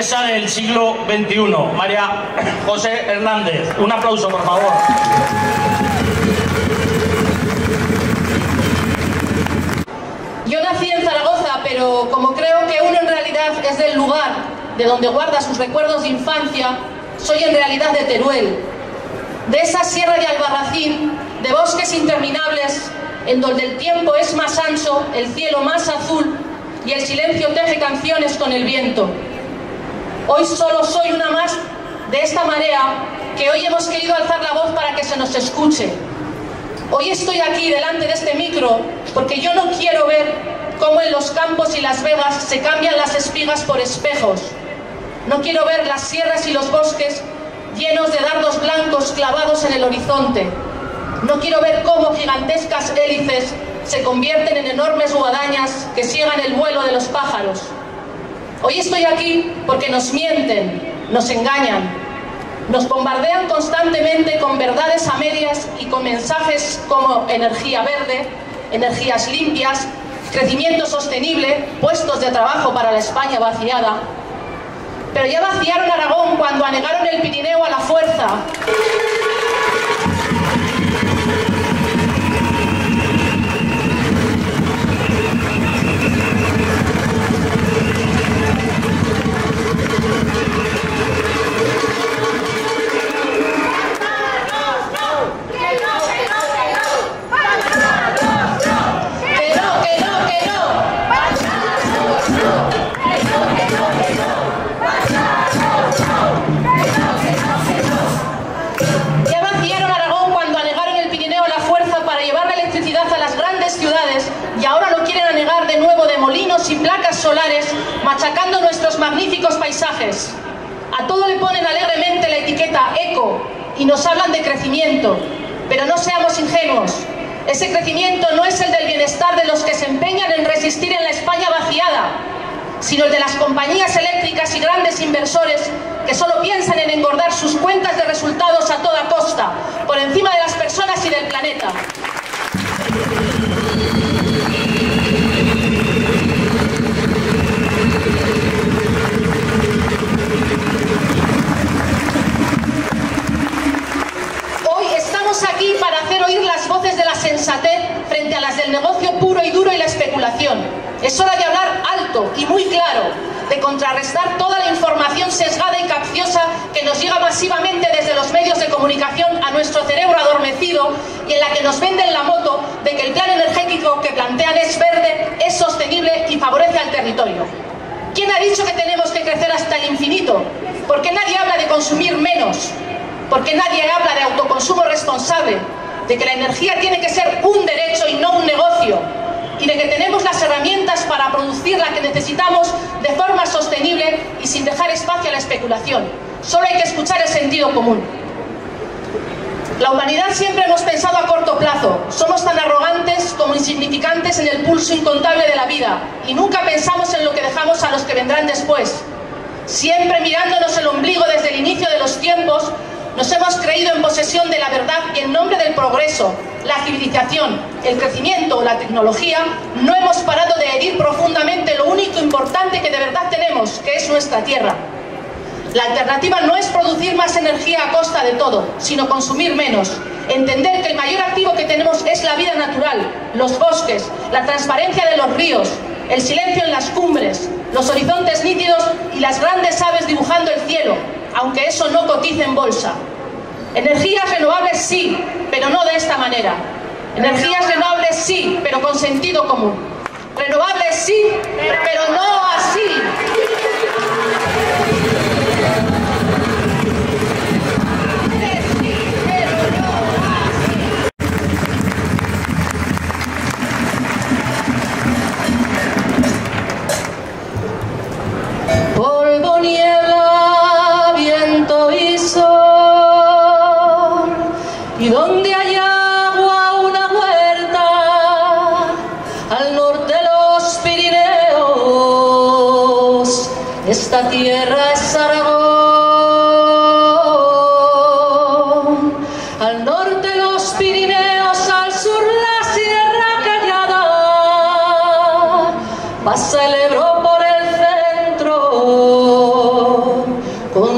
promesa del siglo XXI, María José Hernández. Un aplauso, por favor. Yo nací en Zaragoza, pero como creo que uno en realidad es del lugar de donde guarda sus recuerdos de infancia, soy en realidad de Teruel, de esa sierra de Albarracín, de bosques interminables, en donde el tiempo es más ancho, el cielo más azul y el silencio teje canciones con el viento. Hoy solo soy una más de esta marea que hoy hemos querido alzar la voz para que se nos escuche. Hoy estoy aquí delante de este micro porque yo no quiero ver cómo en los campos y las vegas se cambian las espigas por espejos. No quiero ver las sierras y los bosques llenos de dardos blancos clavados en el horizonte. No quiero ver cómo gigantescas hélices se convierten en enormes guadañas que ciegan el vuelo de los pájaros. Hoy estoy aquí porque nos mienten, nos engañan, nos bombardean constantemente con verdades a medias y con mensajes como energía verde, energías limpias, crecimiento sostenible, puestos de trabajo para la España vaciada. Pero ya vaciaron Aragón cuando anegaron el Pirineo a la fuerza. Y placas solares machacando nuestros magníficos paisajes. A todo le ponen alegremente la etiqueta eco y nos hablan de crecimiento, pero no seamos ingenuos. Ese crecimiento no es el del bienestar de los que se empeñan en resistir en la España vaciada, sino el de las compañías eléctricas y grandes inversores que solo piensan en engordar sus cuentas de resultados a toda costa, por encima de las personas y del planeta. Aquí para hacer oír las voces de la sensatez frente a las del negocio puro y duro y la especulación. Es hora de hablar alto y muy claro, de contrarrestar toda la información sesgada y capciosa que nos llega masivamente desde los medios de comunicación a nuestro cerebro adormecido y en la que nos venden la moto de que el plan energético que plantean es verde, es sostenible y favorece al territorio. ¿Quién ha dicho que tenemos que crecer hasta el infinito? ¿Por qué nadie habla de consumir menos? Porque nadie habla de autoconsumo responsable, de que la energía tiene que ser un derecho y no un negocio, y de que tenemos las herramientas para producir la que necesitamos de forma sostenible y sin dejar espacio a la especulación. Solo hay que escuchar el sentido común. La humanidad siempre hemos pensado a corto plazo. Somos tan arrogantes como insignificantes en el pulso incontable de la vida, y nunca pensamos en lo que dejamos a los que vendrán después. Siempre mirándonos el ombligo desde el inicio de los tiempos, nos hemos creído en posesión de la verdad y en nombre del progreso, la civilización, el crecimiento o la tecnología, no hemos parado de herir profundamente lo único importante que de verdad tenemos, que es nuestra tierra. La alternativa no es producir más energía a costa de todo, sino consumir menos. Entender que el mayor activo que tenemos es la vida natural, los bosques, la transparencia de los ríos, el silencio en las cumbres, los horizontes nítidos y las grandes aves dibujando el cielo, aunque eso no cotice en bolsa. Energías renovables sí, pero no de esta manera. Energías renovables sí, pero con sentido común. Renovables sí, pero no así. Polvo, niebla, viento y sol, y donde hay agua una huerta, al norte los Pirineos, esta tierra es Aragón. Al norte los Pirineos, al sur la Sierra Callada, pasa el Ebro por el centro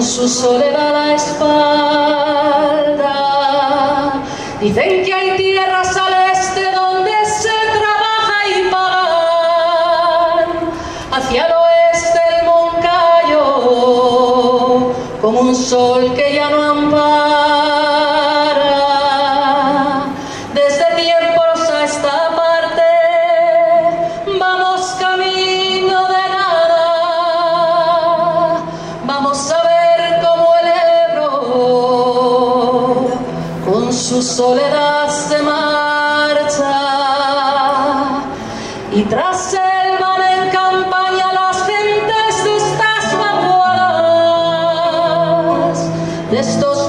con su soledad a la espalda. Dicen que hay tierras al este donde se trabaja y pagan, hacia el oeste el Moncayo, como un sol que ya no ampara. Desde tiempos a esta parte vamos camino de nada, vamos a ver cómo el Ebro con su soledad se marcha, y tras él van en campaña las gentes de estas vaguadas, de estos